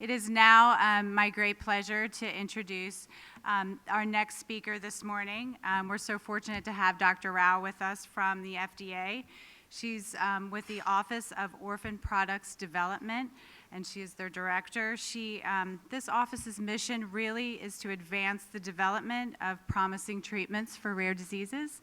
It is now my great pleasure to introduce our next speaker this morning. We're so fortunate to have Dr. Rao with us from the FDA. She's with the Office of Orphan Products Development, and she is their director. This office's mission really is to advance the development of promising treatments for rare diseases.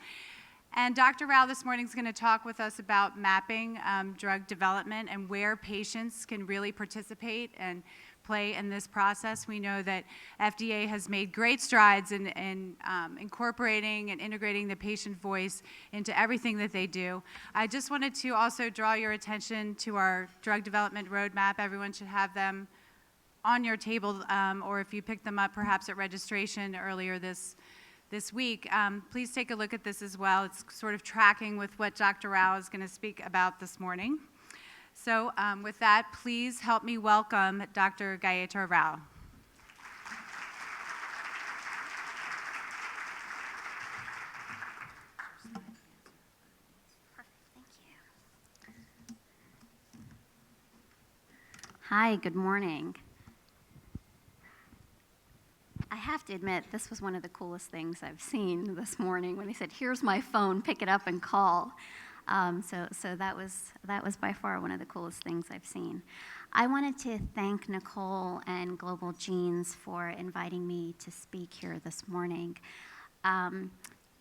And Dr. Rao this morning is going to talk with us about mapping drug development and where patients can really participate and play in this process. We know that FDA has made great strides in incorporating and integrating the patient voice into everything that they do. I just wanted to also draw your attention to our drug development roadmap. Everyone should have them on your table, or if you picked them up perhaps at registration earlier this week. Please take a look at this as well. It's sort of tracking with what Dr. Rao is going to speak about this morning. So with that, please help me welcome Dr. Gayatri Rao. Perfect, thank you. Hi, good morning. I have to admit, this was one of the coolest things I've seen this morning when they said, "Here's my phone, pick it up and call." So that was by far one of the coolest things I've seen. I wanted to thank Nicole and Global Genes for inviting me to speak here this morning. I'm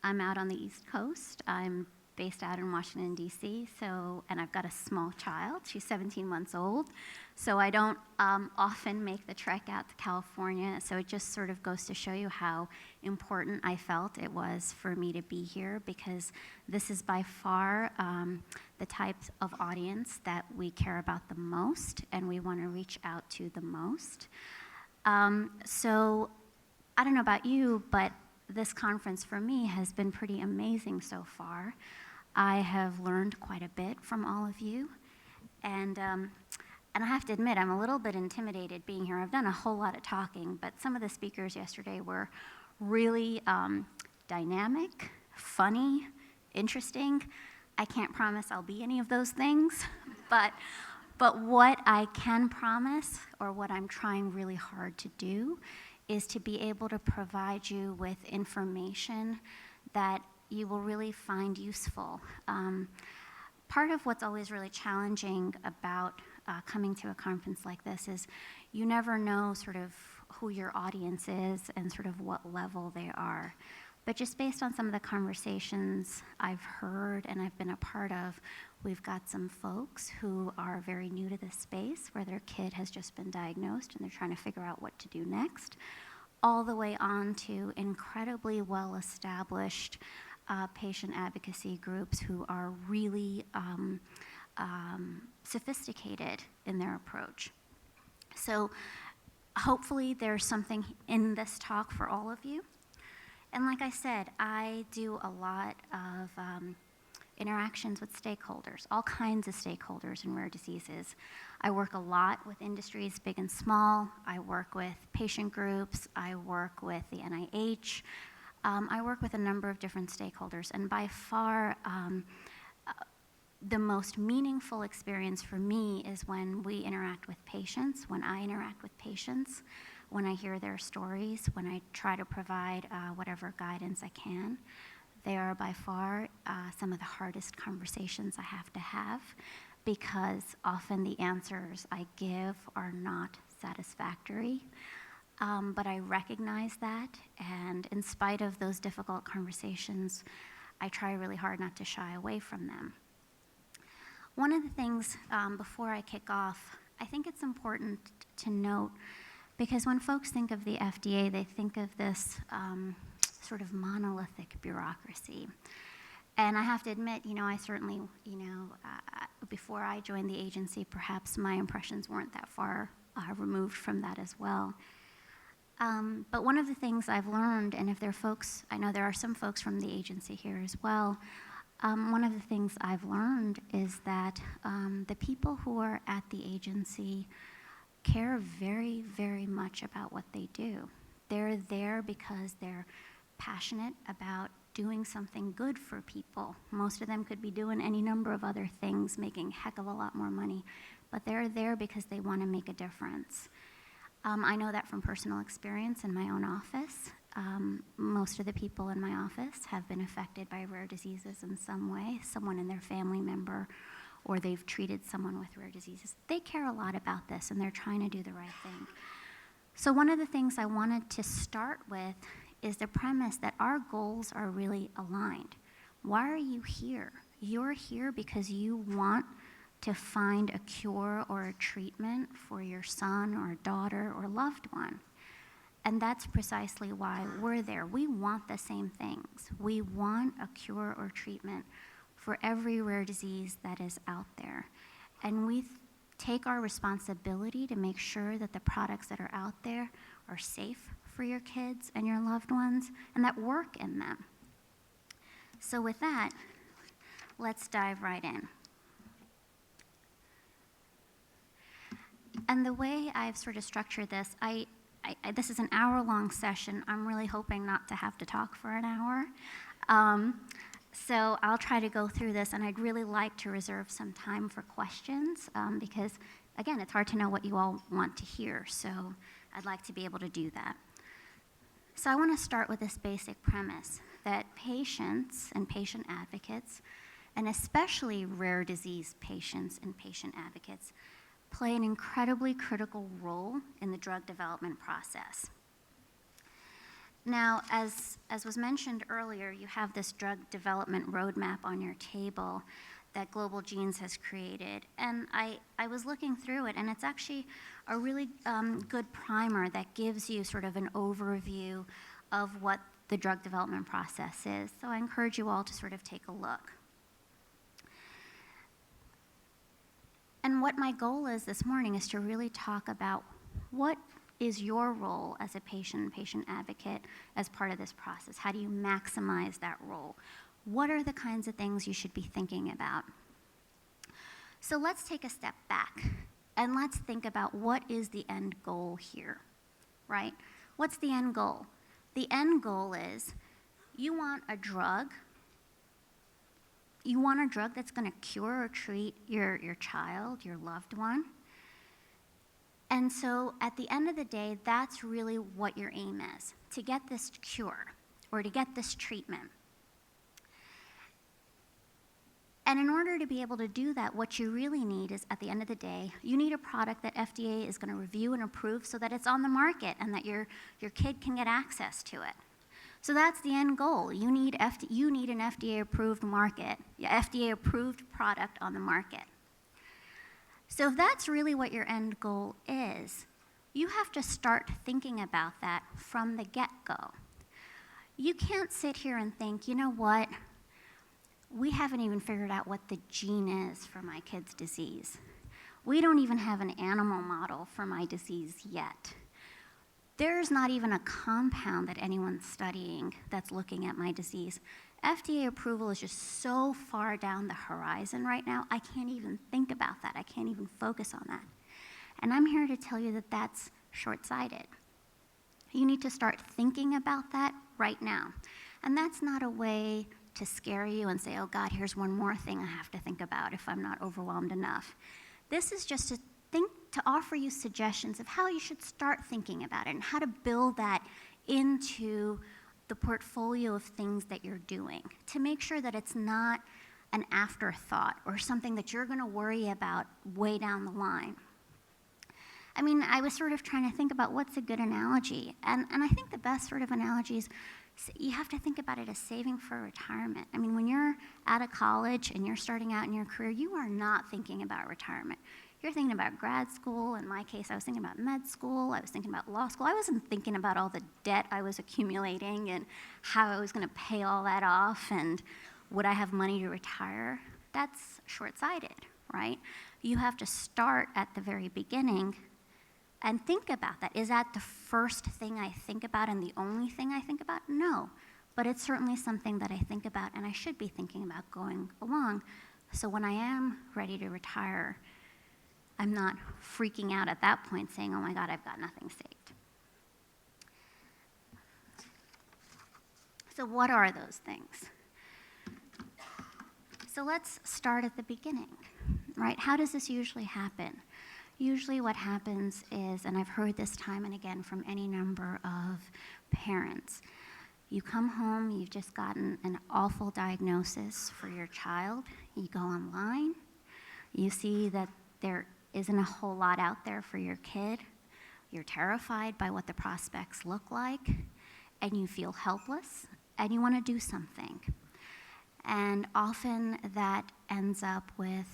out on the East Coast. I'm based out in Washington, D.C., and I've got a small child. She's 17 months old, so I don't often make the trek out to California, so it just sort of goes to show you how important I felt it was for me to be here, because this is by far the type of audience that we care about the most and we want to reach out to the most. So I don't know about you, but this conference for me has been pretty amazing so far. I have learned quite a bit from all of you, and I have to admit, I'm a little bit intimidated being here. I've done a whole lot of talking, but some of the speakers yesterday were really dynamic, funny, interesting. I can't promise I'll be any of those things, but what I can promise, or what I'm trying really hard to do, is to be able to provide you with information that you will really find useful. Part of what's always really challenging about coming to a conference like this is you never know sort of who your audience is and sort of what level they are. But just based on some of the conversations I've heard and I've been a part of, we've got some folks who are very new to this space, where their kid has just been diagnosed and they're trying to figure out what to do next, all the way on to incredibly well-established patient advocacy groups who are really sophisticated in their approach. So hopefully there's something in this talk for all of you. And like I said, I do a lot of interactions with stakeholders, all kinds of stakeholders in rare diseases. I work a lot with industries, big and small. I work with patient groups. I work with the NIH. I work with a number of different stakeholders, and by far the most meaningful experience for me is when we interact with patients, when I interact with patients, when I hear their stories, when I try to provide whatever guidance I can. They are by far some of the hardest conversations I have, because often the answers I give are not satisfactory. But I recognize that, and in spite of those difficult conversations, I try really hard not to shy away from them. One of the things, before I kick off, I think it's important to note, because when folks think of the FDA, they think of this sort of monolithic bureaucracy. And I have to admit, I certainly, before I joined the agency, perhaps my impressions weren't that far removed from that as well. But one of the things I've learned, and if there are folks, I know there are some folks from the agency here as well, one of the things I've learned is that the people who are at the agency care very, very much about what they do. They're there because they're passionate about doing something good for people. Most of them could be doing any number of other things, making a heck of a lot more money, but they're there because they want to make a difference. I know that from personal experience in my own office. Most of the people in my office have been affected by rare diseases in some way, someone in their family member, or they've treated someone with rare diseases. They care a lot about this, and they're trying to do the right thing. So one of the things I wanted to start with is the premise that our goals are really aligned. Why are you here? You're here because you want to find a cure or a treatment for your son or daughter or loved one. And that's precisely why we're there. We want the same things. We want a cure or treatment for every rare disease that is out there. And we take our responsibility to make sure that the products that are out there are safe for your kids and your loved ones and that work in them. So with that, let's dive right in. And the way I've sort of structured this, this is an hour-long session. I'm really hoping not to have to talk for an hour. So I'll try to go through this, and I'd really like to reserve some time for questions because, again, it's hard to know what you all want to hear, so I'd like to be able to do that. So I want to start with this basic premise that patients and patient advocates, and especially rare disease patients and patient advocates, play an incredibly critical role in the drug development process. Now, as was mentioned earlier, you have this drug development roadmap on your table that Global Genes has created. And I was looking through it, and it's actually a really good primer that gives you sort of an overview of what the drug development process is. So I encourage you all to sort of take a look. And what my goal is this morning is to really talk about what is your role as a patient advocate as part of this process? How do you maximize that role? What are the kinds of things you should be thinking about? So let's take a step back and let's think about what is the end goal here, right? What's the end goal? The end goal is you want a drug that's going to cure or treat your child, your loved one. And so at the end of the day, that's really what your aim is, to get this cure or to get this treatment. And in order to be able to do that, what you really need is, at the end of the day, you need a product that FDA is going to review and approve so that it's on the market and that your kid can get access to it. So that's the end goal. You need an FDA-approved FDA-approved product on the market. So if that's really what your end goal is, you have to start thinking about that from the get-go. You can't sit here and think, you know what, we haven't even figured out what the gene is for my kid's disease. We don't even have an animal model for my disease yet. There's not even a compound that anyone's studying that's looking at my disease. FDA approval is just so far down the horizon right now, I can't even think about that. I can't even focus on that. And I'm here to tell you that that's short-sighted. You need to start thinking about that right now. And that's not a way to scare you and say, oh God, here's one more thing I have to think about if I'm not overwhelmed enough. This is just to offer you suggestions of how you should start thinking about it and how to build that into the portfolio of things that you're doing to make sure that it's not an afterthought or something that you're going to worry about way down the line. I mean, I was sort of trying to think about what's a good analogy, and I think the best sort of analogy is you have to think about it as saving for retirement. I mean, when you're out of college and you're starting out in your career, you are not thinking about retirement. You're thinking about grad school. In my case, I was thinking about med school. I was thinking about law school. I wasn't thinking about all the debt I was accumulating and how I was going to pay all that off and would I have money to retire. That's short-sighted, right? You have to start at the very beginning and think about that. Is that the first thing I think about and the only thing I think about? No, but it's certainly something that I think about and I should be thinking about going along. So when I am ready to retire, I'm not freaking out at that point saying, oh my God, I've got nothing saved. So what are those things? So let's start at the beginning, right? How does this usually happen? Usually what happens is, and I've heard this time and again from any number of parents, you come home, you've just gotten an awful diagnosis for your child, you go online, you see that there isn't a whole lot out there for your kid, you're terrified by what the prospects look like, and you feel helpless, and you want to do something. And often that ends up with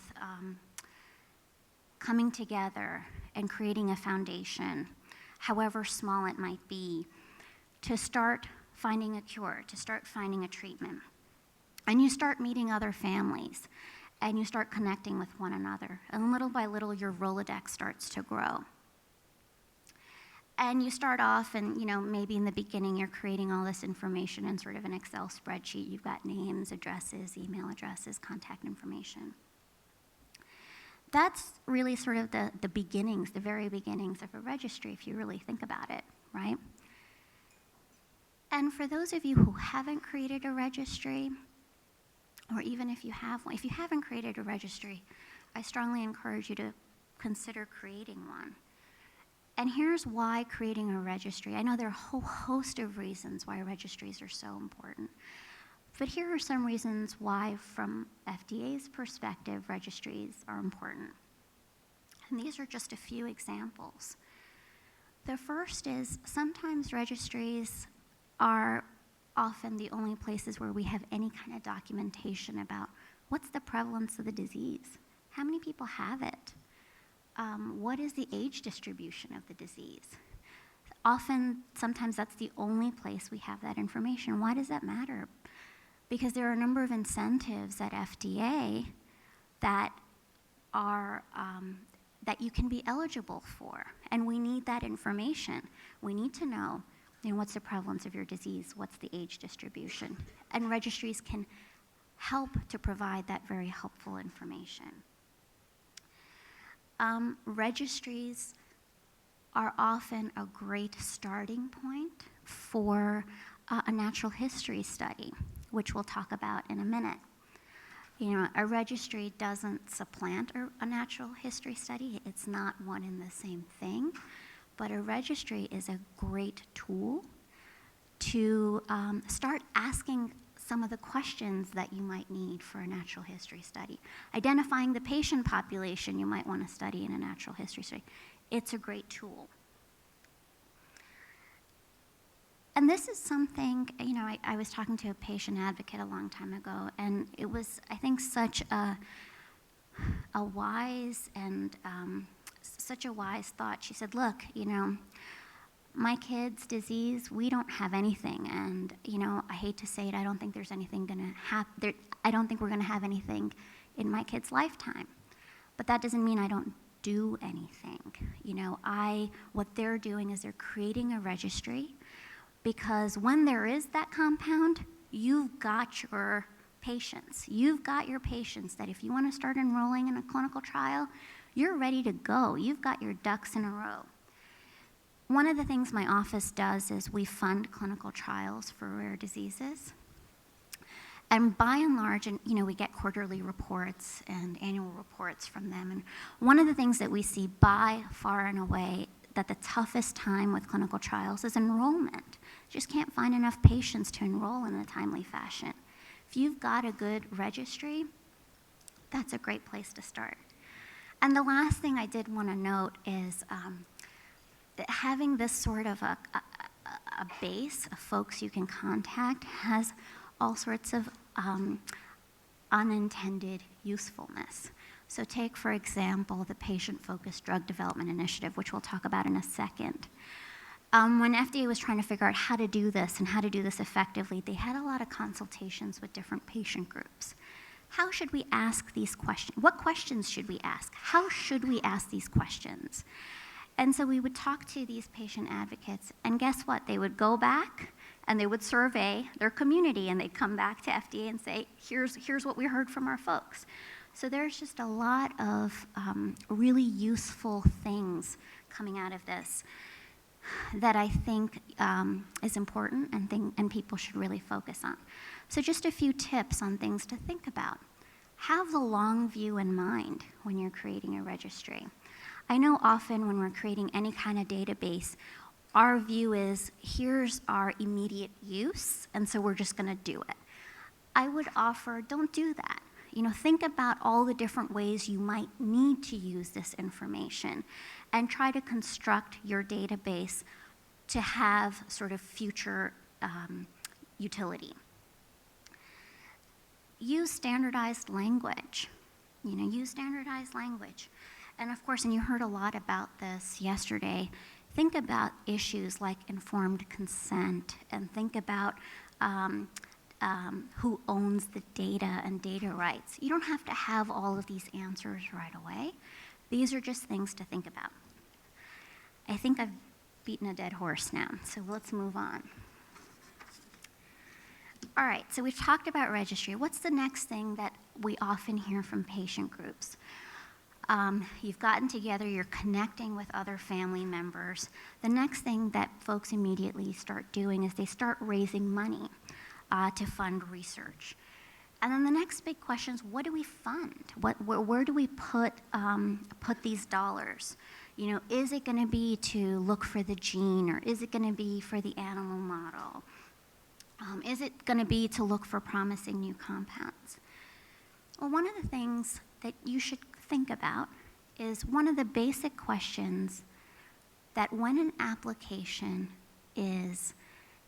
coming together and creating a foundation, however small it might be, to start finding a cure, to start finding a treatment. And you start meeting other families, and you start connecting with one another. And little by little, your Rolodex starts to grow. And you start off, and maybe in the beginning, you're creating all this information in sort of an Excel spreadsheet. You've got names, addresses, email addresses, contact information. That's really sort of the beginnings, the very beginnings of a registry, if you really think about it, right? And for those of you who haven't created a registry, or even if you have one, if you haven't created a registry, I strongly encourage you to consider creating one. And here's why creating a registry. I know there are a whole host of reasons why registries are so important. But here are some reasons why, from FDA's perspective, registries are important. And these are just a few examples. The first is sometimes registries are often the only places where we have any kind of documentation about what's the prevalence of the disease, how many people have it, what is the age distribution of the disease. Sometimes that's the only place we have that information. Why does that matter? Because there are a number of incentives at FDA that are that you can be eligible for, and we need that information. We need to know, what's the prevalence of your disease, what's the age distribution, and registries can help to provide that very helpful information. Registries are often a great starting point for a natural history study, which we'll talk about in a minute. A registry doesn't supplant a natural history study. It's not one and the same thing. But a registry is a great tool to start asking some of the questions that you might need for a natural history study. Identifying the patient population you might want to study in a natural history study. It's a great tool. And this is something, I was talking to a patient advocate a long time ago, and it was, I think, such a wise and such a wise thought. She said, look, my kid's disease, we don't have anything, and I hate to say it, I don't think there's anything gonna happen. I don't think we're gonna have anything in my kid's lifetime, but that doesn't mean I don't do anything. What they're doing is they're creating a registry, because when there is that compound, you've got your patients. You've got your patients that if you want to start enrolling in a clinical trial, you're ready to go. You've got your ducks in a row. One of the things my office does is we fund clinical trials for rare diseases. And by and large, we get quarterly reports and annual reports from them. And one of the things that we see by far and away that the toughest time with clinical trials is enrollment. Just can't find enough patients to enroll in a timely fashion. If you've got a good registry, that's a great place to start. And the last thing I did want to note is that having this sort of a base of folks you can contact has all sorts of unintended usefulness. So take, for example, the Patient-Focused Drug Development Initiative, which we'll talk about in a second. When FDA was trying to figure out how to do this and how to do this effectively, they had a lot of consultations with different patient groups. How should we ask these questions? What questions should we ask? How should we ask these questions? And so we would talk to these patient advocates, and guess what? They would go back and they would survey their community, and they'd come back to FDA and say, here's what we heard from our folks. So there's just a lot of really useful things coming out of this that I think is important and people should really focus on. So just a few tips on things to think about. Have the long view in mind when you're creating a registry. I know often when we're creating any kind of database, our view is, here's our immediate use, and so we're just gonna do it. I would offer, don't do that. Think about all the different ways you might need to use this information and try to construct your database to have sort of future utility. Use standardized language. Use standardized language. And of course, and you heard a lot about this yesterday, think about issues like informed consent, and think about who owns the data and data rights. You don't have to have all of these answers right away. These are just things to think about. I think I've beaten a dead horse now, so let's move on. All right, so we've talked about registry. What's the next thing that we often hear from patient groups? You've gotten together, you're connecting with other family members. The next thing that folks immediately start doing is they start raising money to fund research. And then the next big question is, what do we fund? Where do we put these dollars? Is it gonna be to look for the gene, or is it gonna be for the animal model? Is it gonna be to look for promising new compounds? Well, one of the things that you should think about is one of the basic questions that when an application is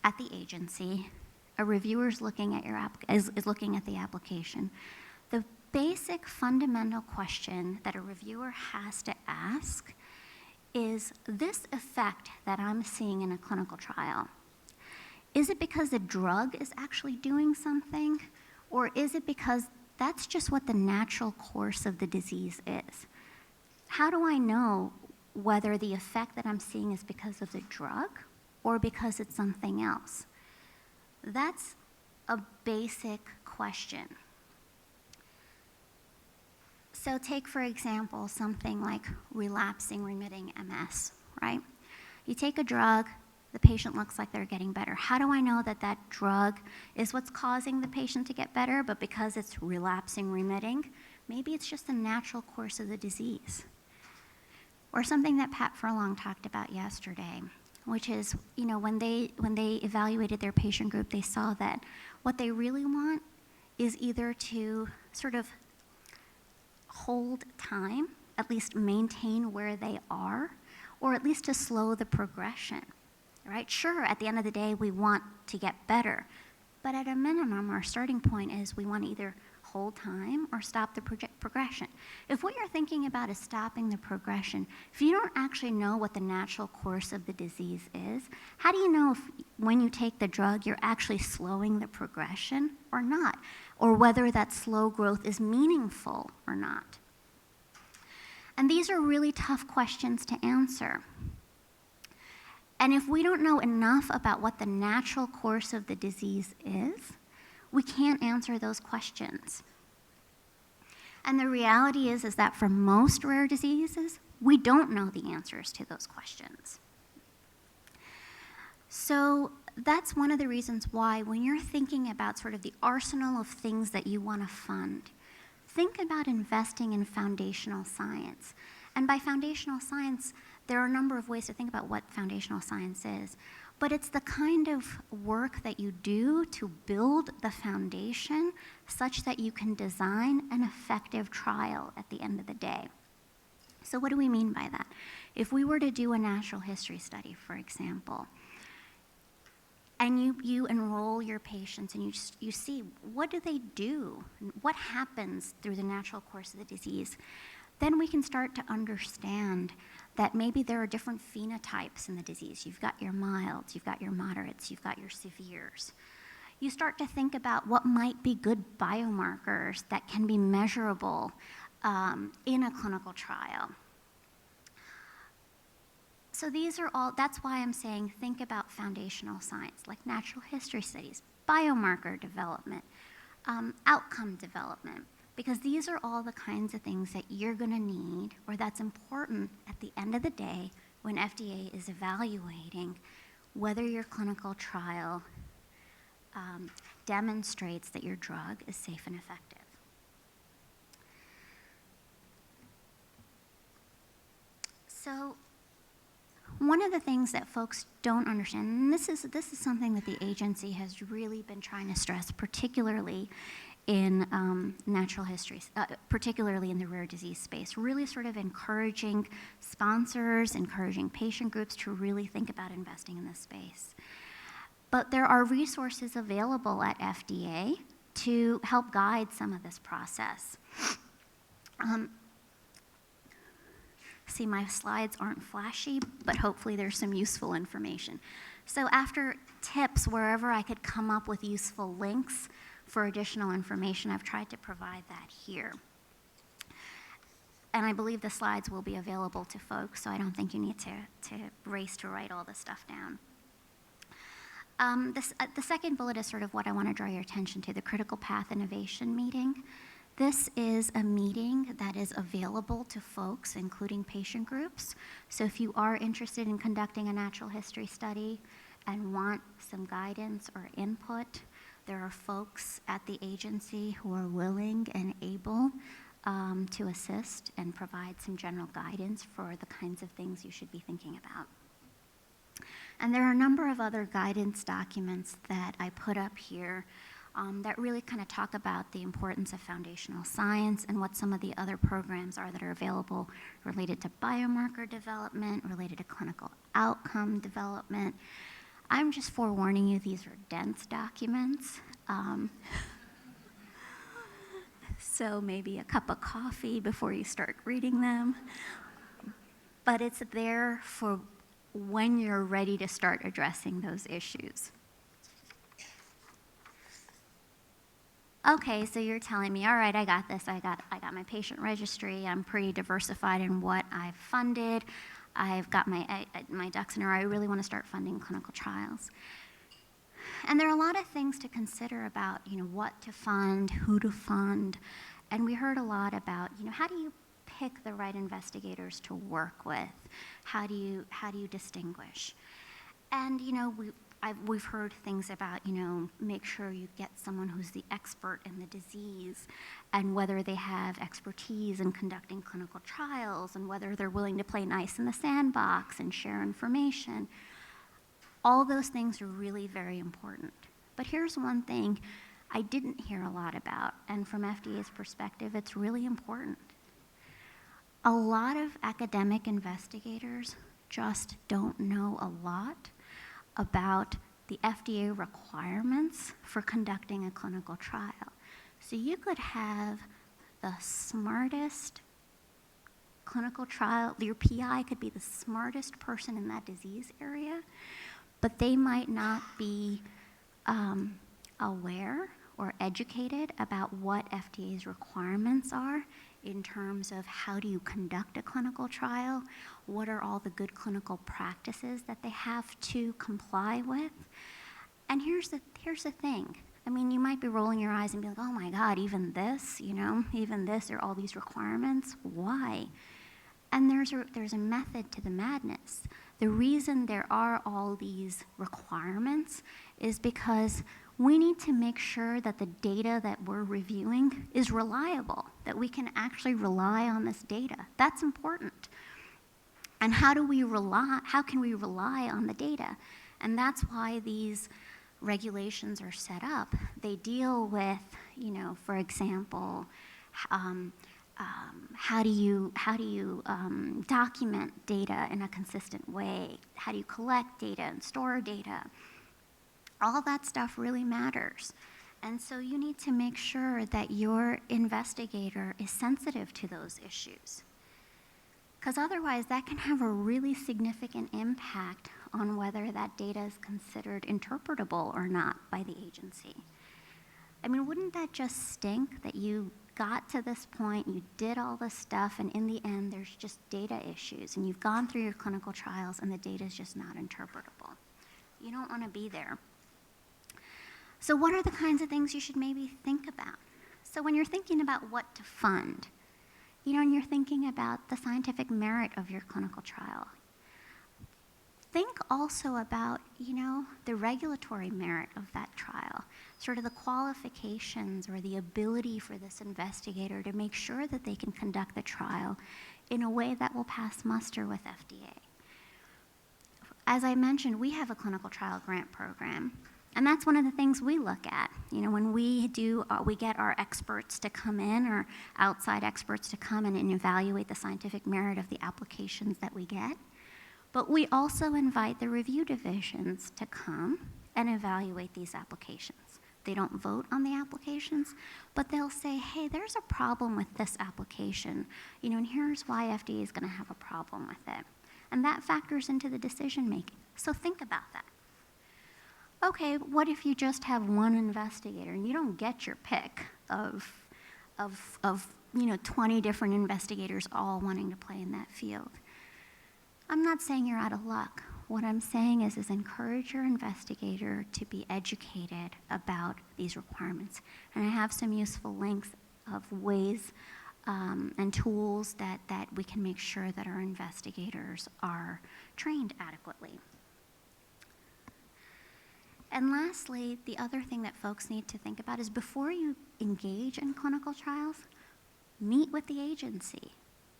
at the agency, a reviewer is looking at is looking at the application. The basic fundamental question that a reviewer has to ask is, this effect that I'm seeing in a clinical trial, is it because the drug is actually doing something, or is it because that's just what the natural course of the disease is? How do I know whether the effect that I'm seeing is because of the drug or because it's something else? That's a basic question. So take, for example, something like relapsing remitting MS, right? You take a drug, the patient looks like they're getting better. How do I know that that drug is what's causing the patient to get better, but because it's relapsing remitting, maybe it's just the natural course of the disease? Or something that Pat Furlong talked about yesterday, which is, when they evaluated their patient group, they saw that what they really want is either to sort of hold time, at least maintain where they are, or at least to slow the progression, right? Sure, at the end of the day, we want to get better, but at a minimum, our starting point is we want to either hold time or stop the progression. If what you're thinking about is stopping the progression, if you don't actually know what the natural course of the disease is, how do you know if when you take the drug, you're actually slowing the progression or not? Or whether that slow growth is meaningful or not? And these are really tough questions to answer. And if we don't know enough about what the natural course of the disease is, we can't answer those questions. And the reality is that for most rare diseases, we don't know the answers to those questions. So that's one of the reasons why when you're thinking about sort of the arsenal of things that you want to fund, think about investing in foundational science. And by foundational science, there are a number of ways to think about what foundational science is. But it's the kind of work that you do to build the foundation such that you can design an effective trial at the end of the day. So what do we mean by that? If we were to do a natural history study, for example, and you enroll your patients and you see what do they do, what happens through the natural course of the disease, then we can start to understand that maybe there are different phenotypes in the disease. You've got your milds, you've got your moderates, you've got your severes. You start to think about what might be good biomarkers that can be measurable in a clinical trial. So these are all, that's why I'm saying think about foundational science, like natural history studies, biomarker development, outcome development, because these are all the kinds of things that you're gonna need, or that's important at the end of the day when FDA is evaluating whether your clinical trial demonstrates that your drug is safe and effective. So one of the things that folks don't understand, and this is something that the agency has really been trying to stress, particularly in natural history, particularly in the rare disease space, really sort of encouraging sponsors, encouraging patient groups to really think about investing in this space. But there are resources available at FDA to help guide some of this process. See, my slides aren't flashy, but hopefully there's some useful information. So after tips, wherever I could come up with useful links for additional information, I've tried to provide that here. And I believe the slides will be available to folks, so I don't think you need to race to write all this stuff down. The second bullet is sort of what I want to draw your attention to, the Critical Path Innovation Meeting. This is a meeting that is available to folks, including patient groups. So if you are interested in conducting a natural history study and want some guidance or input, there are folks at the agency who are willing and able to assist and provide some general guidance for the kinds of things you should be thinking about. And there are a number of other guidance documents that I put up here that really kind of talk about the importance of foundational science and what some of the other programs are that are available related to biomarker development, related to clinical outcome development. I'm just forewarning you, these are dense documents. So maybe a cup of coffee before you start reading them. But it's there for when you're ready to start addressing those issues. Okay, so you're telling me, all right, I got this. I got my patient registry. I'm pretty diversified in what I've funded. I've got my ducks in a row. I really want to start funding clinical trials. And there are a lot of things to consider about, what to fund, who to fund. And we heard a lot about, how do you pick the right investigators to work with? How do you distinguish? And, we've heard things about, make sure you get someone who's the expert in the disease and whether they have expertise in conducting clinical trials and whether they're willing to play nice in the sandbox and share information. All those things are really very important. But here's one thing I didn't hear a lot about, and from FDA's perspective, it's really important. A lot of academic investigators just don't know a lot about the FDA requirements for conducting a clinical trial. So you could have the smartest clinical trial, your PI could be the smartest person in that disease area, but they might not be aware or educated about what FDA's requirements are in terms of how do you conduct a clinical trial, what are all the good clinical practices that they have to comply with. And here's the thing. I mean, you might be rolling your eyes and be like, oh my God, even this, even this, there are all these requirements. Why? And there's a method to the madness. The reason there are all these requirements is because we need to make sure that the data that we're reviewing is reliable, that we can actually rely on this data. That's important. And how can we rely on the data? And that's why these regulations are set up. They deal with, for example, how do you document data in a consistent way? How do you collect data and store data? All that stuff really matters. And so you need to make sure that your investigator is sensitive to those issues. Because otherwise that can have a really significant impact on whether that data is considered interpretable or not by the agency. I mean, wouldn't that just stink that you got to this point, you did all this stuff, and in the end there's just data issues, and you've gone through your clinical trials and the data is just not interpretable. You don't want to be there. So what are the kinds of things you should maybe think about? So when you're thinking about what to fund, and you're thinking about the scientific merit of your clinical trial, think also about, the regulatory merit of that trial, sort of the qualifications or the ability for this investigator to make sure that they can conduct the trial in a way that will pass muster with FDA. As I mentioned, we have a clinical trial grant program, and that's one of the things we look at. You know, when we get our experts to come in, or outside experts to come in and evaluate the scientific merit of the applications that we get. But we also invite the review divisions to come and evaluate these applications. They don't vote on the applications, but they'll say, hey, there's a problem with this application, you know, and here's why FDA is going to have a problem with it. And that factors into the decision making. So think about that. Okay, what if you just have one investigator and you don't get your pick of 20 different investigators all wanting to play in that field? I'm not saying you're out of luck. What I'm saying is encourage your investigator to be educated about these requirements. And I have some useful links of ways and tools that we can make sure that our investigators are trained adequately. And lastly, the other thing that folks need to think about is before you engage in clinical trials, meet with the agency.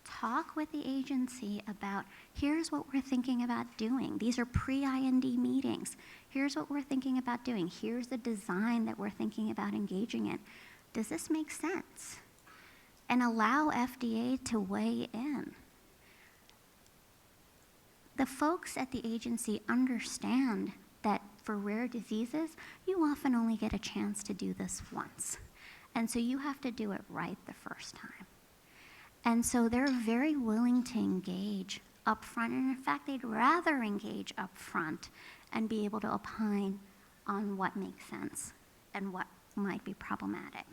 Talk with the agency about, here's what we're thinking about doing. These are pre-IND meetings. Here's what we're thinking about doing. Here's the design that we're thinking about engaging in. Does this make sense? And allow FDA to weigh in. The folks at the agency understand that for rare diseases, you often only get a chance to do this once. And so you have to do it right the first time. And so they're very willing to engage up front. And in fact, they'd rather engage up front and be able to opine on what makes sense and what might be problematic.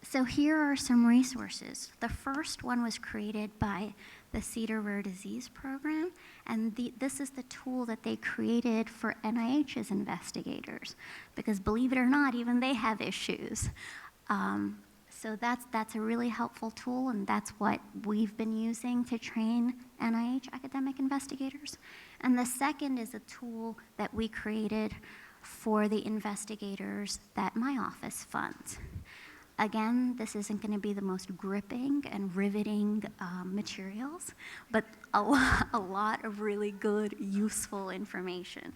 So here are some resources. The first one was created by the CEDAR Rare Disease Program, and this is the tool that they created for NIH's investigators, because believe it or not, even they have issues. So that's a really helpful tool, and that's what we've been using to train NIH academic investigators. And the second is a tool that we created for the investigators that my office funds. Again, this isn't going to be the most gripping and riveting materials, but a lot of really good, useful information.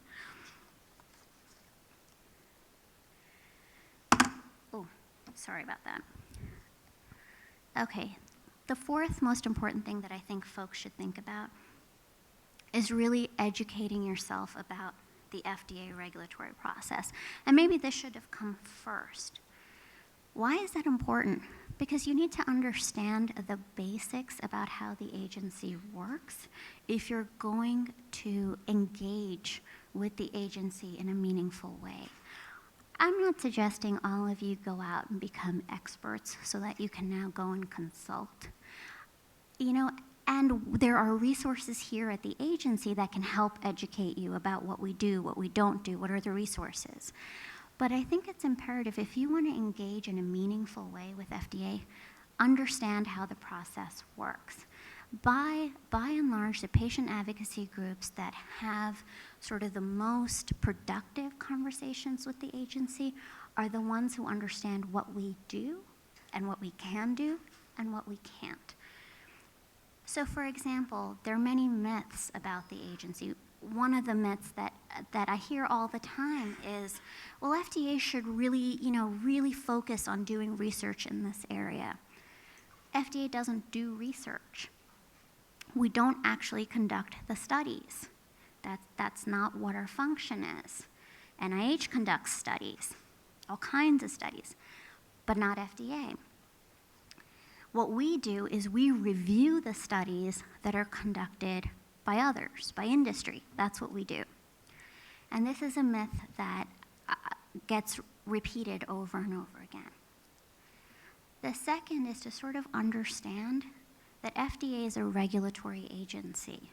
Oh, sorry about that. Okay, the fourth most important thing that I think folks should think about is really educating yourself about the FDA regulatory process. And maybe this should have come first. Why is that important? Because you need to understand the basics about how the agency works if you're going to engage with the agency in a meaningful way. I'm not suggesting all of you go out and become experts so that you can now go and consult. You know, and there are resources here at the agency that can help educate you about what we do, what we don't do, what are the resources. But I think it's imperative, if you want to engage in a meaningful way with FDA, understand how the process works. By and large, the patient advocacy groups that have sort of the most productive conversations with the agency are the ones who understand what we do and what we can do and what we can't. So for example, there are many myths about the agency. One of the myths that I hear all the time is, well, FDA should really focus on doing research in this area. FDA doesn't do research. We don't actually conduct the studies. That's not what our function is. NIH conducts studies, all kinds of studies, but not FDA. What we do is we review the studies that are conducted by others, by industry. That's what we do. And this is a myth that gets repeated over and over again. The second is to sort of understand that FDA is a regulatory agency.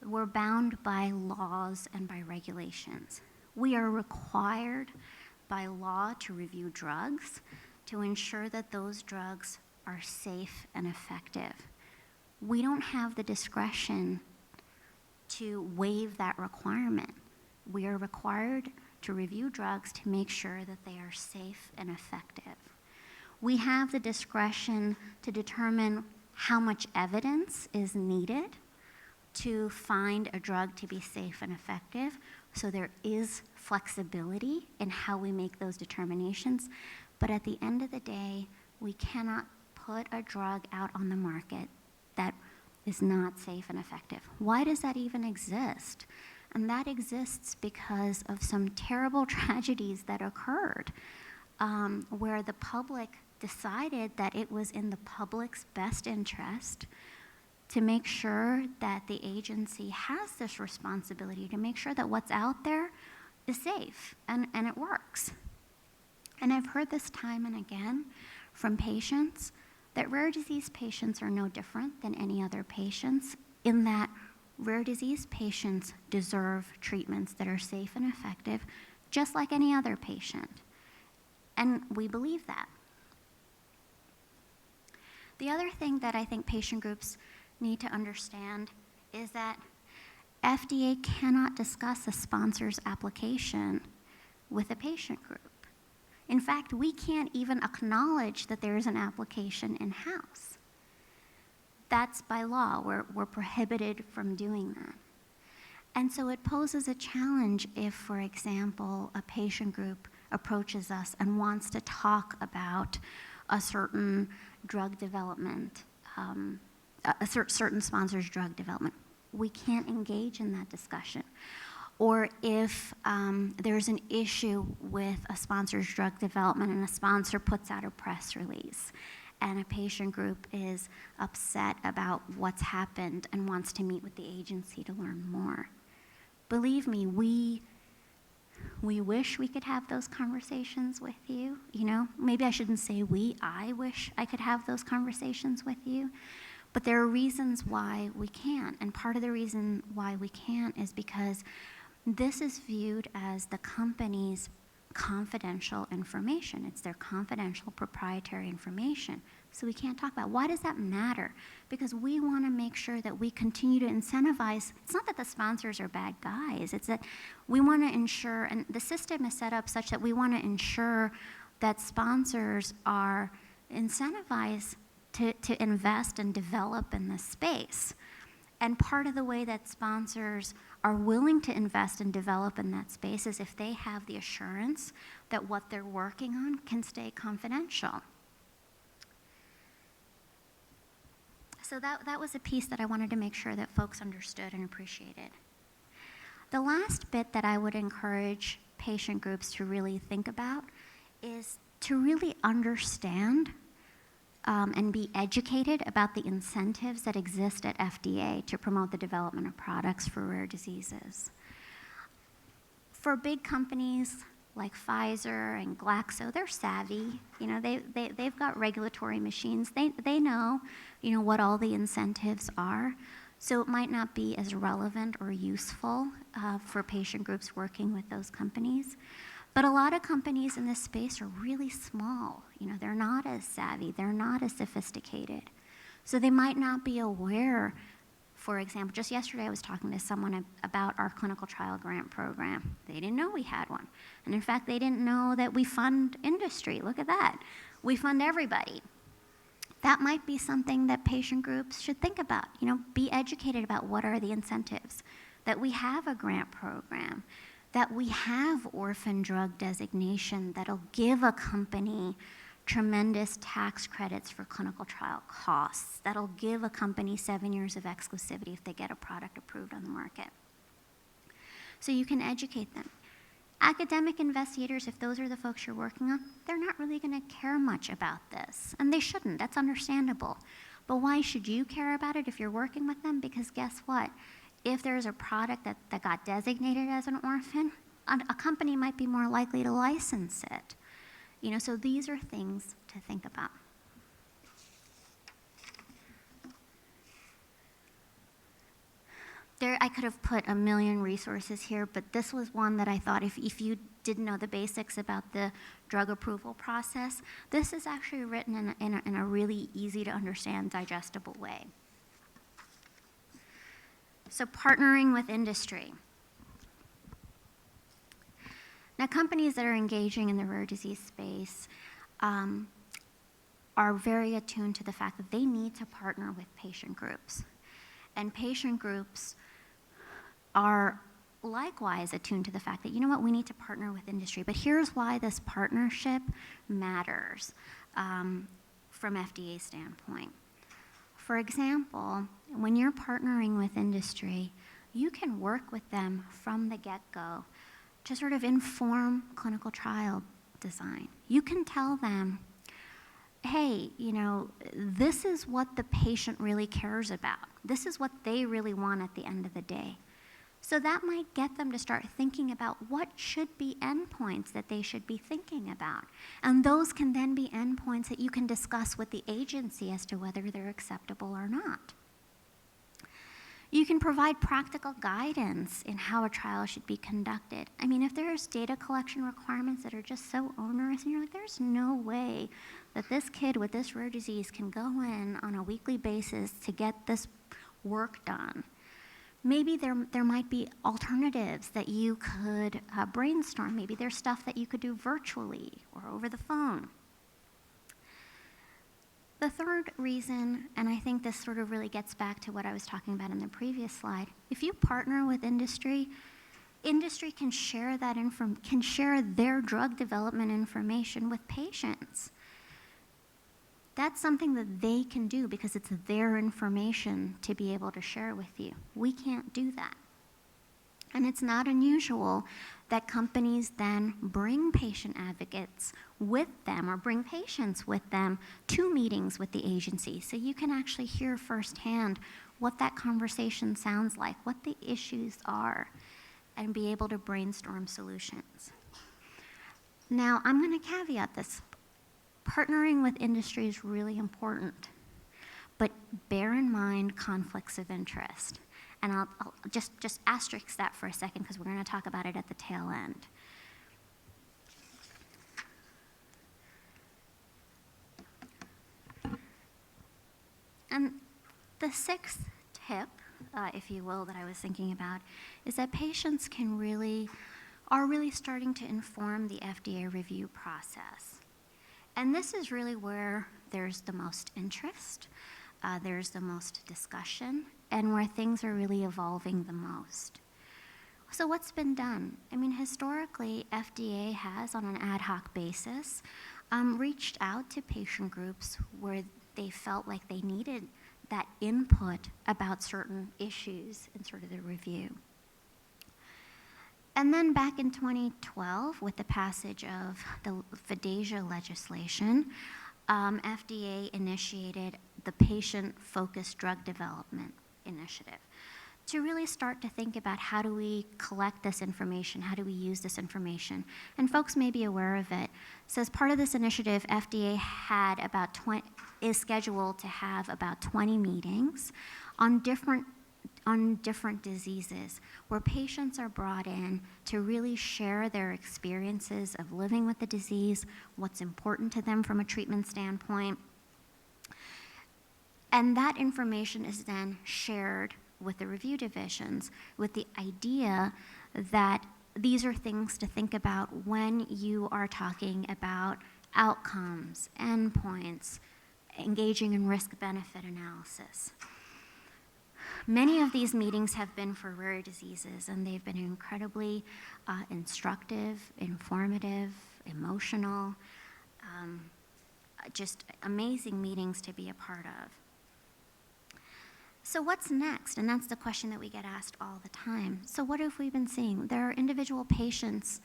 We're bound by laws and by regulations. We are required by law to review drugs to ensure that those drugs are safe and effective. We don't have the discretion to waive that requirement. We are required to review drugs to make sure that they are safe and effective. We have the discretion to determine how much evidence is needed to find a drug to be safe and effective. So there is flexibility in how we make those determinations. But at the end of the day, we cannot put a drug out on the market that is not safe and effective. Why does that even exist? And that exists because of some terrible tragedies that occurred, where the public decided that it was in the public's best interest to make sure that the agency has this responsibility to make sure that what's out there is safe and it works. And I've heard this time and again from patients that rare disease patients are no different than any other patients, in that rare disease patients deserve treatments that are safe and effective just like any other patient. And we believe that. The other thing that I think patient groups need to understand is that FDA cannot discuss a sponsor's application with a patient group. In fact, we can't even acknowledge that there is an application in-house. That's by law. We're prohibited from doing that. And so it poses a challenge if, for example, a patient group approaches us and wants to talk about a certain drug development, a certain sponsor's drug development. We can't engage in that discussion. Or if there's an issue with a sponsor's drug development and a sponsor puts out a press release and a patient group is upset about what's happened and wants to meet with the agency to learn more. Believe me, we wish we could have those conversations with you. You know, maybe I shouldn't say we, I wish I could have those conversations with you. But there are reasons why we can't. And part of the reason why we can't is because this is viewed as the company's confidential information. It's their confidential proprietary information. So we can't talk about it. Why does that matter? Because we want to make sure that we continue to incentivize. It's not that the sponsors are bad guys. It's that we want to ensure, and the system is set up such that we want to ensure that sponsors are incentivized to invest and develop in this space. And part of the way that sponsors are willing to invest and develop in that space is if they have the assurance that what they're working on can stay confidential. So that was a piece that I wanted to make sure that folks understood and appreciated. The last bit that I would encourage patient groups to really think about is to really understand and be educated about the incentives that exist at FDA to promote the development of products for rare diseases. For big companies like Pfizer and Glaxo, they're savvy. You know, they've got regulatory machines. They know, you know, what all the incentives are. So it might not be as relevant or useful for patient groups working with those companies. But a lot of companies in this space are really small. You know, they're not as savvy, they're not as sophisticated. So they might not be aware. For example, just yesterday I was talking to someone about our clinical trial grant program. They didn't know we had one. And in fact, they didn't know that we fund industry. Look at that. We fund everybody. That might be something that patient groups should think about. You know, be educated about what are the incentives, that we have a grant program, that we have orphan drug designation that'll give a company tremendous tax credits for clinical trial costs, that'll give a company 7 years of exclusivity if they get a product approved on the market. So you can educate them. Academic investigators, if those are the folks you're working on, they're not really going to care much about this, and they shouldn't. That's understandable. But why should you care about it if you're working with them? Because guess what? If there's a product that got designated as an orphan, a company might be more likely to license it. You know, so these are things to think about. I could have put a million resources here, but this was one that I thought if you didn't know the basics about the drug approval process, this is actually written in a really easy to understand, digestible way. So partnering with industry. Now, companies that are engaging in the rare disease space, are very attuned to the fact that they need to partner with patient groups. And patient groups are likewise attuned to the fact that, you know what, we need to partner with industry. But here's why this partnership matters from FDA's standpoint. For example, when you're partnering with industry, you can work with them from the get-go to sort of inform clinical trial design. You can tell them, hey, you know, this is what the patient really cares about. This is what they really want at the end of the day. So that might get them to start thinking about what should be endpoints that they should be thinking about. And those can then be endpoints that you can discuss with the agency as to whether they're acceptable or not. You can provide practical guidance in how a trial should be conducted. I mean, if there's data collection requirements that are just so onerous, and you're like, there's no way that this kid with this rare disease can go in on a weekly basis to get this work done. Maybe there might be alternatives that you could brainstorm. Maybe there's stuff that you could do virtually or over the phone. The third reason, and I think this sort of really gets back to what I was talking about in the previous slide, if you partner with industry, industry can share that can share their drug development information with patients. That's something that they can do because it's their information to be able to share with you. We can't do that. And it's not unusual that companies then bring patient advocates with them or bring patients with them to meetings with the agency so you can actually hear firsthand what that conversation sounds like, what the issues are, and be able to brainstorm solutions. Now, I'm going to caveat this. Partnering with industry is really important, but bear in mind conflicts of interest. And I'll just asterisk that for a second because we're going to talk about it at the tail end. And the sixth tip, if you will, that I was thinking about is that patients are really starting to inform the FDA review process. And this is really where there's the most interest, there's the most discussion, and where things are really evolving the most. So what's been done? I mean, historically, FDA has, on an ad hoc basis, reached out to patient groups where they felt like they needed that input about certain issues in sort of the review. And then back in 2012, with the passage of the FDASIA legislation, FDA initiated the Patient-Focused Drug Development Initiative to really start to think about how do we collect this information, how do we use this information. And folks may be aware of it. So as part of this initiative, FDA is scheduled to have about 20 meetings on different diseases where patients are brought in to really share their experiences of living with the disease, what's important to them from a treatment standpoint. And that information is then shared with the review divisions with the idea that these are things to think about when you are talking about outcomes, endpoints, engaging in risk-benefit analysis. Many of these meetings have been for rare diseases, and they've been incredibly instructive, informative, emotional, just amazing meetings to be a part of. So what's next? And that's the question that we get asked all the time. So what have we been seeing? There are individual patients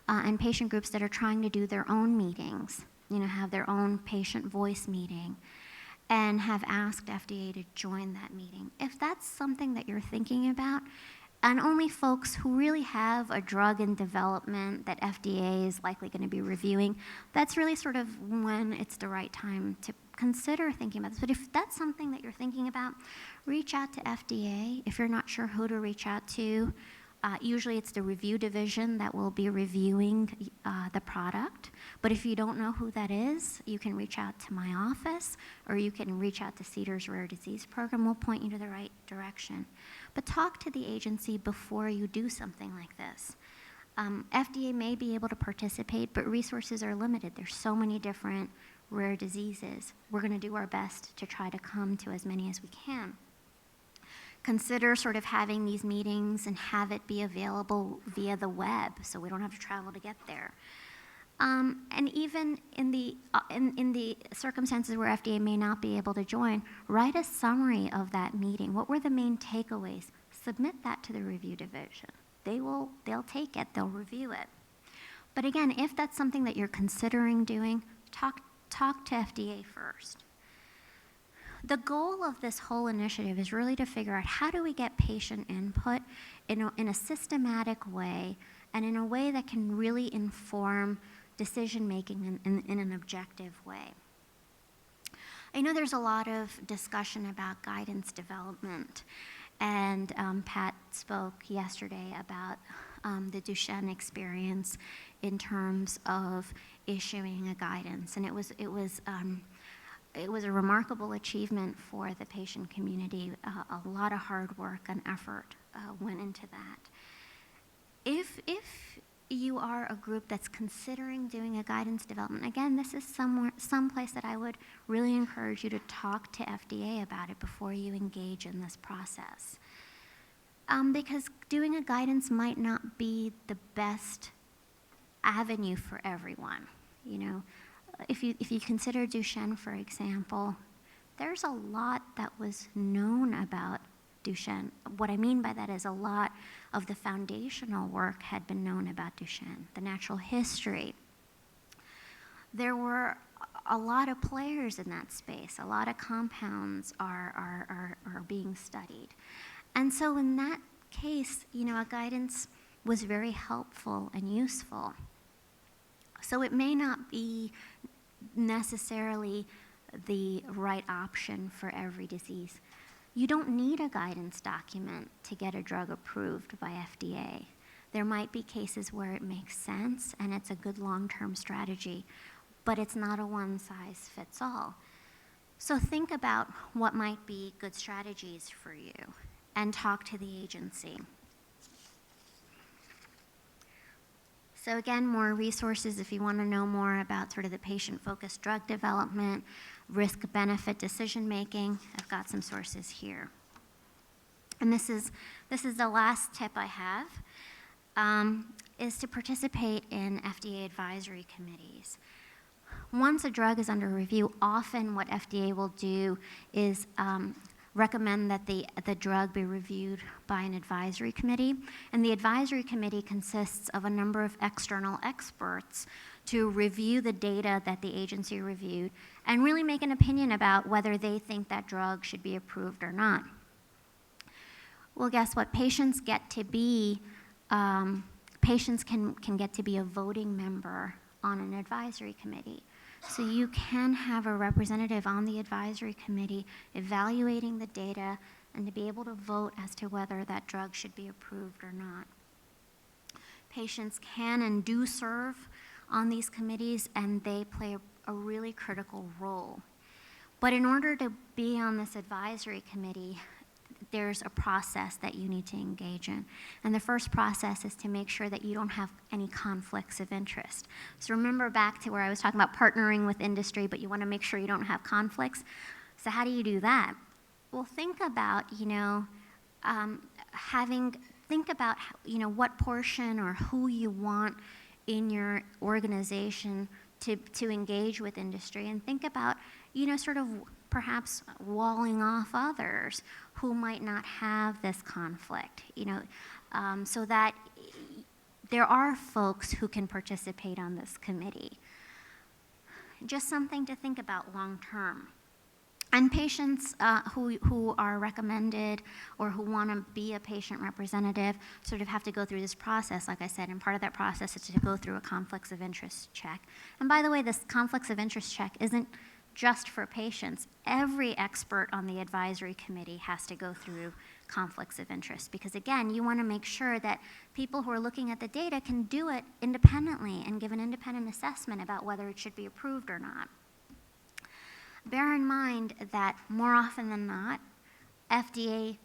and patient groups that are trying to do their own meetings, have their own patient voice meeting, and have asked FDA to join that meeting. If that's something that you're thinking about, and only folks who really have a drug in development that FDA is likely going to be reviewing, that's really sort of when it's the right time to consider thinking about this. But if that's something that you're thinking about, reach out to FDA. If you're not sure who to reach out to, usually it's the review division that will be reviewing the product. But if you don't know who that is, you can reach out to my office, or you can reach out to CEDAR's Rare Disease Program. We'll point you to the right direction. But talk to the agency before you do something like this. FDA may be able to participate, but resources are limited. There's so many different rare diseases. We're going to do our best to try to come to as many as we can. Consider sort of having these meetings and have it be available via the web so we don't have to travel to get there. And even in the circumstances where FDA may not be able to join, write a summary of that meeting. What were the main takeaways? Submit that to the review division. They'll take it, they'll review it. But again, if that's something that you're considering doing, talk to FDA first. The goal of this whole initiative is really to figure out how do we get patient input in a systematic way and in a way that can really inform decision-making in an objective way. I know there's a lot of discussion about guidance development, and Pat spoke yesterday about the Duchenne experience in terms of issuing a guidance, and it was a remarkable achievement for the patient community. A lot of hard work and effort went into that. If you are a group that's considering doing a guidance development, again, this is someplace that I would really encourage you to talk to FDA about it before you engage in this process. Because doing a guidance might not be the best avenue for everyone. You know, if you consider Duchenne, for example, there's a lot that was known about Duchenne. What I mean by that is a lot of the foundational work had been known about Duchenne, the natural history. There were a lot of players in that space. A lot of compounds are being studied. And so in that case, you know, a guidance was very helpful and useful. So it may not be necessarily the right option for every disease. You don't need a guidance document to get a drug approved by FDA. There might be cases where it makes sense and it's a good long-term strategy, but it's not a one-size-fits-all. So think about what might be good strategies for you and talk to the agency. So again, more resources if you want to know more about sort of the patient-focused drug development, risk-benefit decision-making. I've got some sources here. And this is the last tip I have, is to participate in FDA advisory committees. Once a drug is under review, often what FDA will do is recommend that the drug be reviewed by an advisory committee. And the advisory committee consists of a number of external experts to review the data that the agency reviewed and really make an opinion about whether they think that drug should be approved or not. Well, guess what? Patients can get to be a voting member on an advisory committee. So you can have a representative on the advisory committee evaluating the data and to be able to vote as to whether that drug should be approved or not. Patients can and do serve on these committees, and they play a really critical role. But in order to be on this advisory committee, there's a process that you need to engage in. And the first process is to make sure that you don't have any conflicts of interest. So remember back to where I was talking about partnering with industry, but you want to make sure you don't have conflicts. So how do you do that? Well, think about, what portion or who you want in your organization to engage with industry, and think about, sort of perhaps walling off others who might not have this conflict, so that there are folks who can participate on this committee. Just something to think about long term. And patients who are recommended or who want to be a patient representative sort of have to go through this process, like I said, and part of that process is to go through a conflicts of interest check. And by the way, this conflicts of interest check isn't just for patients. Every expert on the advisory committee has to go through conflicts of interest because, again, you want to make sure that people who are looking at the data can do it independently and give an independent assessment about whether it should be approved or not. Bear in mind that more often than not, FDA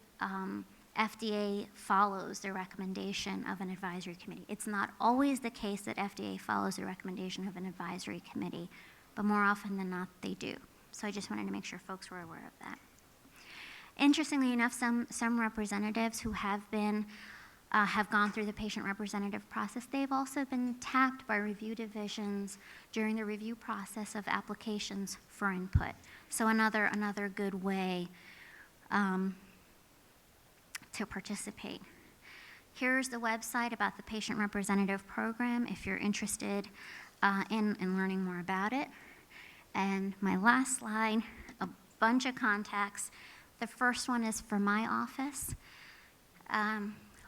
follows the recommendation of an advisory committee. It's not always the case that FDA follows the recommendation of an advisory committee, but more often than not, they do. So I just wanted to make sure folks were aware of that. Interestingly enough, some representatives who have gone through the patient representative process, they've also been tapped by review divisions during the review process of applications for input. So another good way to participate. Here's the website about the patient representative program if you're interested in learning more about it. And my last slide, a bunch of contacts. The first one is for my office.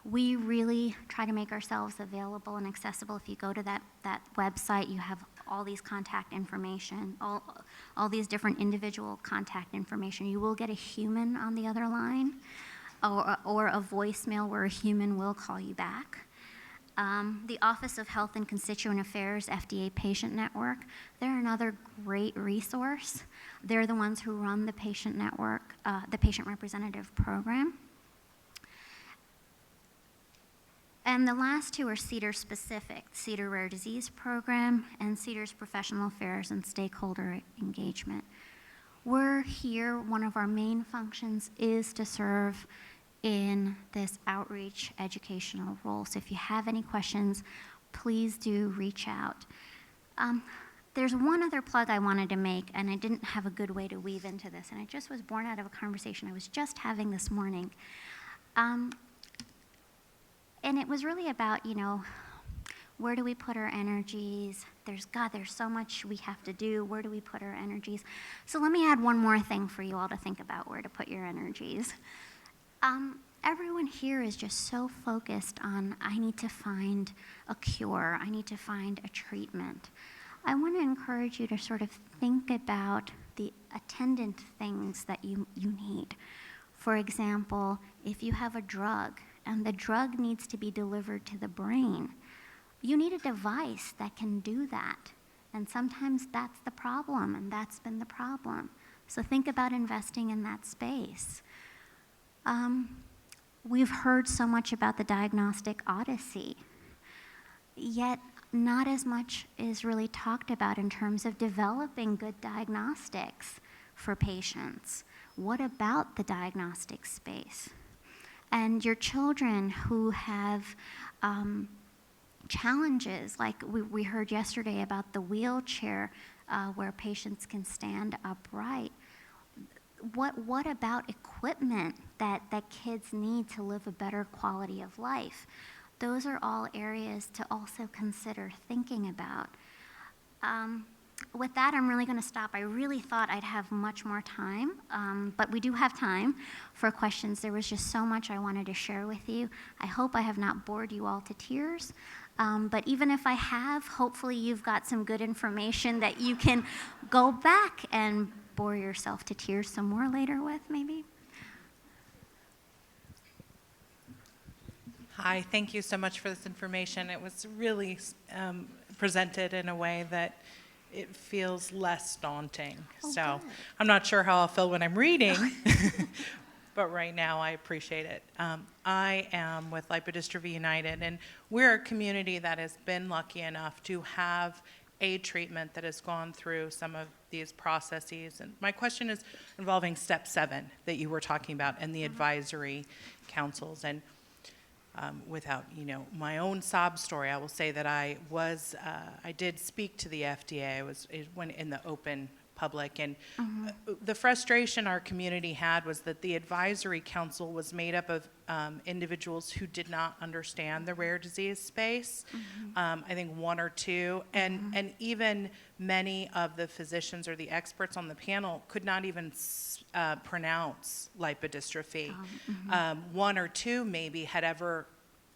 We really try to make ourselves available and accessible. If you go to that website, you have all these contact information, all these different individual contact information. You will get a human on the other line or a voicemail where a human will call you back. The Office of Health and Constituent Affairs, FDA Patient Network, they're another great resource. They're the ones who run the patient network, the patient representative program. And the last two are CEDAR specific, CEDAR Rare Disease Program and CEDAR's Professional Affairs and Stakeholder Engagement. We're here, one of our main functions is to serve in this outreach educational role. So if you have any questions, please do reach out. There's one other plug I wanted to make, and I didn't have a good way to weave into this, and it just was born out of a conversation I was just having this morning. And it was really about, where do we put our energies? There's so much we have to do. Where do we put our energies? So let me add one more thing for you all to think about where to put your energies. Everyone here is just so focused on, I need to find a cure. I need to find a treatment. I want to encourage you to sort of think about the attendant things that you need. For example, if you have a drug and the drug needs to be delivered to the brain, you need a device that can do that. And sometimes that's the problem, and that's been the problem. So think about investing in that space. We've heard so much about the diagnostic odyssey, yet not as much is really talked about in terms of developing good diagnostics for patients. What about the diagnostic space? And your children who have challenges, like we heard yesterday about the wheelchair where patients can stand upright. What about equipment that kids need to live a better quality of life? Those are all areas to also consider thinking about. With that, I'm really going to stop. I really thought I'd have much more time, but we do have time for questions. There was just so much I wanted to share with you. I hope I have not bored you all to tears. But even if I have, hopefully you've got some good information that you can go back and bore yourself to tears some more later with, maybe. Hi, thank you so much for this information. It was really presented in a way that it feels less daunting. Oh, so good. I'm not sure how I'll feel when I'm reading, but right now I appreciate it. I am with Lipodystrophy United, and we're a community that has been lucky enough to have a treatment that has gone through some of these processes. And my question is involving step 7 that you were talking about and the advisory councils. And without, my own sob story, I will say that I did speak to the FDA. It went in the open public, and the frustration our community had was that the advisory council was made up of individuals who did not understand the rare disease space. I think one or two, and even many of the physicians or the experts on the panel could not even pronounce lipodystrophy. One or two maybe had ever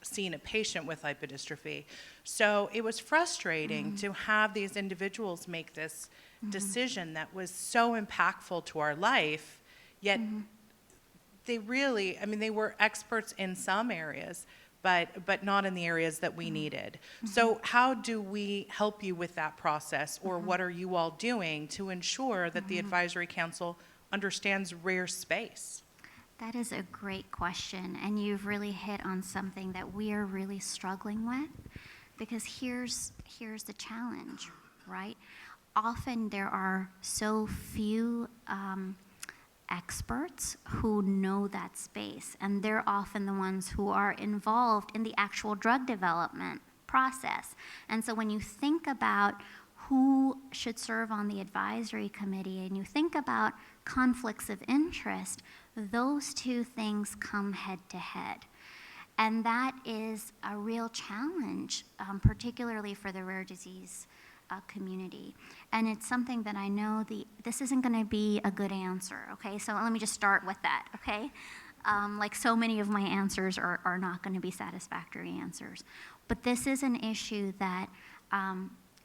seen a patient with lipodystrophy. So it was frustrating to have these individuals make this decision that was so impactful to our life, yet they really, they were experts in some areas, but not in the areas that we needed. So how do we help you with that process, or what are you all doing to ensure that the advisory council understands rare space? That is a great question, and you've really hit on something that we are really struggling with, because here's the challenge, right? often there are so few experts who know that space, and they're often the ones who are involved in the actual drug development process. And so when you think about who should serve on the advisory committee and you think about conflicts of interest, those two things come head to head. And that is a real challenge, particularly for the rare disease community. And it's something that I know this isn't going to be a good answer, okay? So let me just start with that, okay? Like so many of my answers are not going to be satisfactory answers. But this is an issue that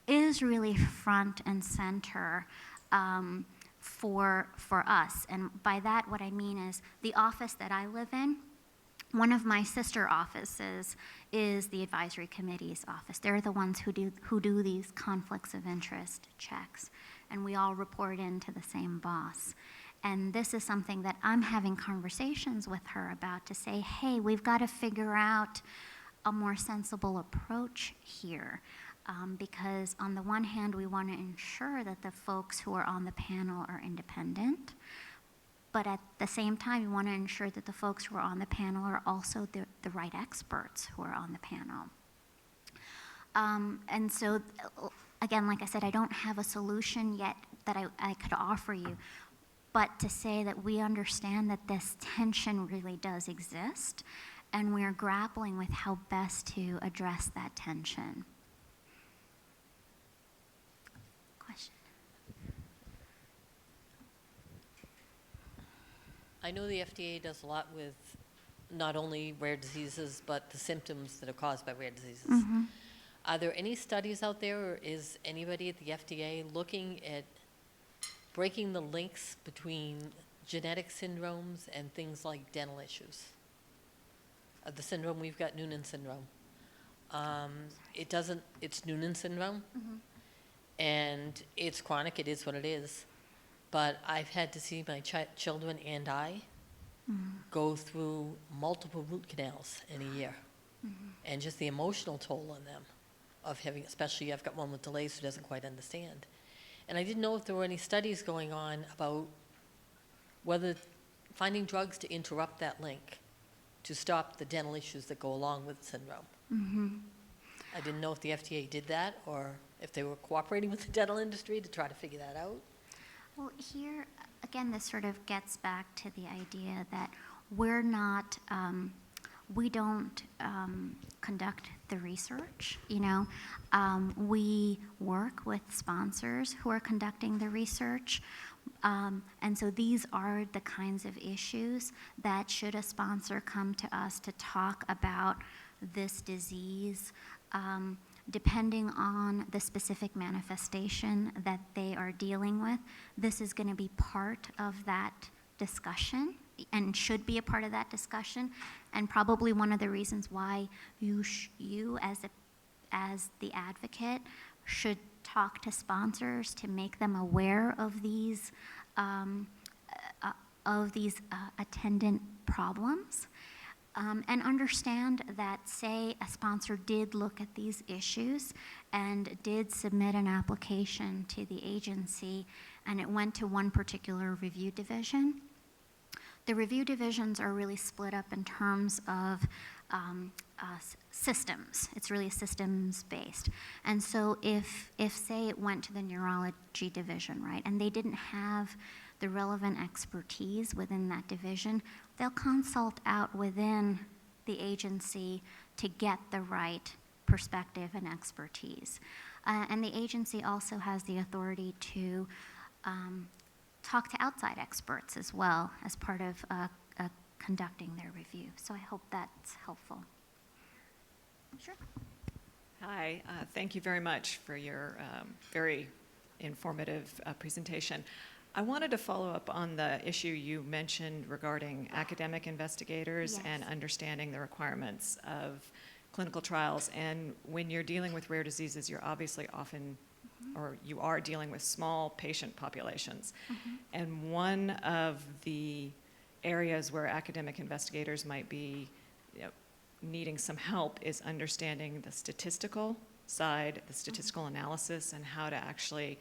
is really front and center for us. And by that, what I mean is the office that I live in, one of my sister offices is the advisory committee's office. They're the ones who do these conflicts of interest checks, and we all report into the same boss. And this is something that I'm having conversations with her about to say, hey, we've got to figure out a more sensible approach here. Because on the one hand, we want to ensure that the folks who are on the panel are independent, but at the same time, we want to ensure that the folks who are on the panel are also the right experts who are on the panel. And so, again, like I said, I don't have a solution yet that I could offer you, but to say that we understand that this tension really does exist, and we're grappling with how best to address that tension. Question? I know the FDA does a lot with not only rare diseases, but the symptoms that are caused by rare diseases. Mm-hmm. Are there any studies out there, or is anybody at the FDA looking at breaking the links between genetic syndromes and things like dental issues? The syndrome we've got, Noonan syndrome. It's Noonan syndrome, and it's chronic, it is what it is. But I've had to see my children and I go through multiple root canals in a year. And just the emotional toll on them of having, especially I've got one with delays who doesn't quite understand. And I didn't know if there were any studies going on about whether finding drugs to interrupt that link to stop the dental issues that go along with the syndrome. I didn't know if the FDA did that or if they were cooperating with the dental industry to try to figure that out. Well, here, again, this sort of gets back to the idea that we're not, we don't conduct the research, you know. We work with sponsors who are conducting the research. And so these are the kinds of issues that should a sponsor come to us to talk about this disease, depending on the specific manifestation that they are dealing with, this is going to be part of that discussion and should be a part of that discussion, and probably one of the reasons why you as the advocate should talk to sponsors to make them aware of these attendant problems. And understand that, say, a sponsor did look at these issues and did submit an application to the agency, and it went to one particular review division. The review divisions are really split up in terms of systems. It's really systems-based. And so if, say, it went to the neurology division, right, and they didn't have the relevant expertise within that division, they'll consult out within the agency to get the right perspective and expertise. And the agency also has the authority to talk to outside experts as well as part of conducting their review. So I hope that's helpful. Sure. Hi, thank you very much for your very informative presentation. I wanted to follow up on the issue you mentioned regarding academic investigators Yes. and understanding the requirements of clinical trials. And when you're dealing with rare diseases, you're obviously often, or you are dealing with small patient populations. And one of the areas where academic investigators might be needing some help is understanding the statistical side, the statistical analysis, and how to actually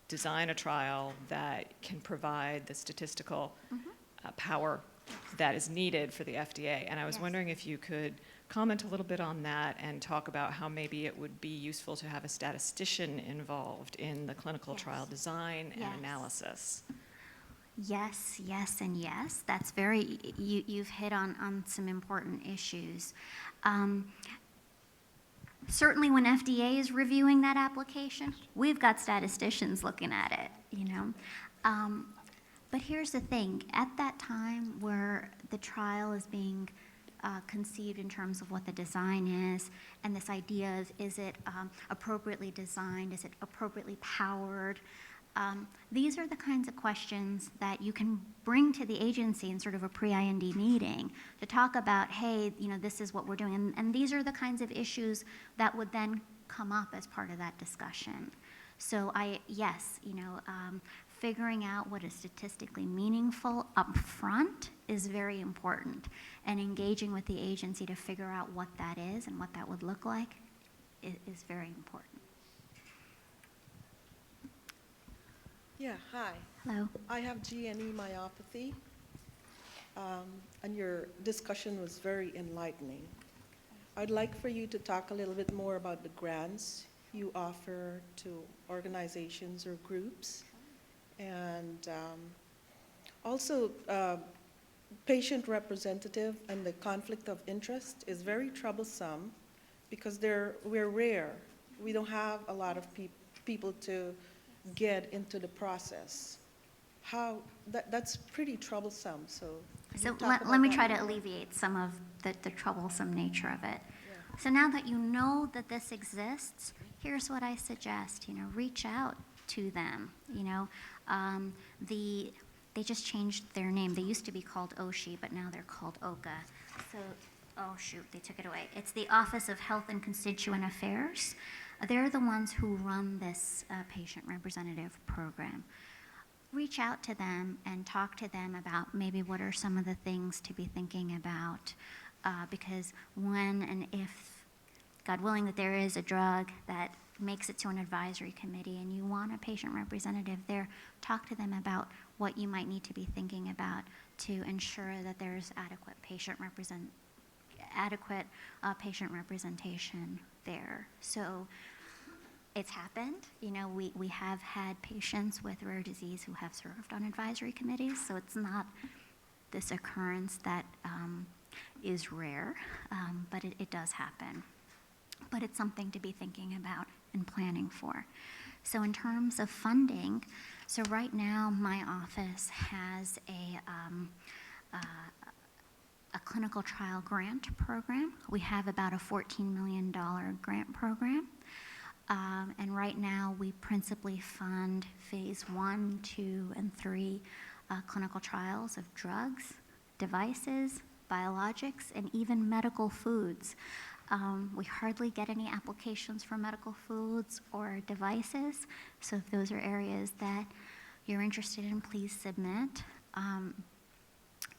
design a trial that can provide the statistical power that is needed for the FDA. And I was Yes. wondering if you could comment a little bit on that and talk about how maybe it would be useful to have a statistician involved in the clinical Yes. trial design and Yes. analysis. Yes, yes, and yes. That's very, you've hit on some important issues. Certainly when FDA is reviewing that application, we've got statisticians looking at it, you know. But here's the thing, at that time where the trial is being conceived in terms of what the design is, and this idea of is it appropriately designed, is it appropriately powered, these are the kinds of questions that you can bring to the agency in sort of a pre-IND meeting to talk about, hey, you know, this is what we're doing. And these are the kinds of issues that would then come up as part of that discussion. So yes, you know, figuring out what is statistically meaningful up front is very important. And engaging with the agency to figure out what that is and what that would look like is very important. Yeah, hi. Hello. I have GNE myopathy, and your discussion was very enlightening. I'd like for you to talk a little bit more about the grants you offer to organizations or groups, and also patient representative and the conflict of interest is very troublesome because we're rare. We don't have a lot of people to get into the process. That's pretty troublesome, so. can you So talk let about me that try to more? alleviate some of the troublesome nature of it. Yeah. So now that you know that this exists, here's what I suggest, you know, reach out to them, you know. They just changed their name. They used to be called OSHI, but now they're called OCA. So, oh shoot, they took it away. It's the Office of Health and Constituent Affairs. They're the ones who run this patient representative program. Reach out to them and talk to them about maybe what are some of the things to be thinking about, because when and if, God willing, that there is a drug that makes it to an advisory committee and you want a patient representative there, talk to them about what you might need to be thinking about to ensure that there's adequate patient representation there. So it's happened. You know, we have had patients with rare disease who have served on advisory committees, so it's not this occurrence that is rare, but it does happen. But it's something to be thinking about and planning for. So in terms of funding, so right now my office has a clinical trial grant program. We have about a $14 million grant program. And right now we principally fund phase 1, 2, and 3 clinical trials of drugs, devices, biologics, and even medical foods. We hardly get any applications for medical foods or devices, so if those are areas that you're interested in, please submit.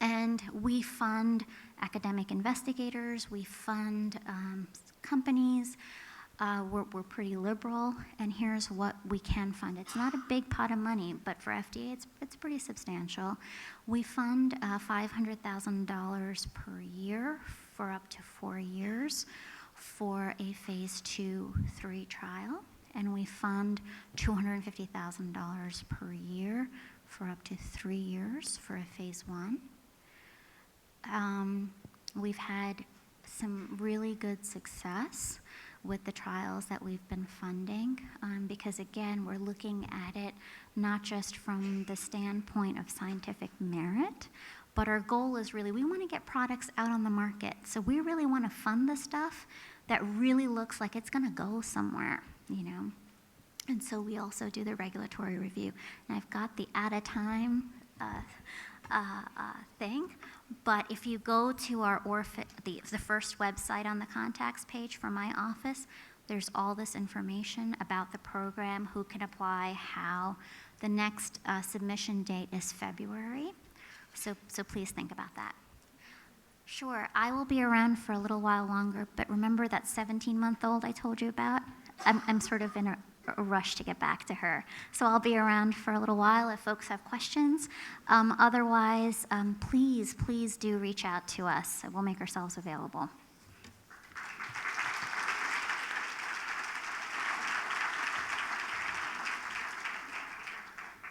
And we fund academic investigators, we fund companies. We're pretty liberal, and here's what we can fund. It's not a big pot of money, but for FDA, it's pretty substantial. We fund $500,000 per year for up to 4 years for a phase 2-3 trial, and we fund $250,000 per year for up to 3 years for a phase 1. We've had some really good success with the trials that we've been funding, because again, we're looking at it not just from the standpoint of scientific merit, but our goal is really, we want to get products out on the market. So we really want to fund the stuff that really looks like it's going to go somewhere, you know. And so we also do the regulatory review. And I've got the at a time thing, but if you go to our the first website on the contacts page for my office, there's all this information about the program, who can apply, how. The next submission date is February, so please think about that. Sure, I will be around for a little while longer, but remember that 17-month-old I told you about? I'm sort of in rush to get back to her. So I'll be around for a little while if folks have questions. Otherwise, please do reach out to us. We'll make ourselves available.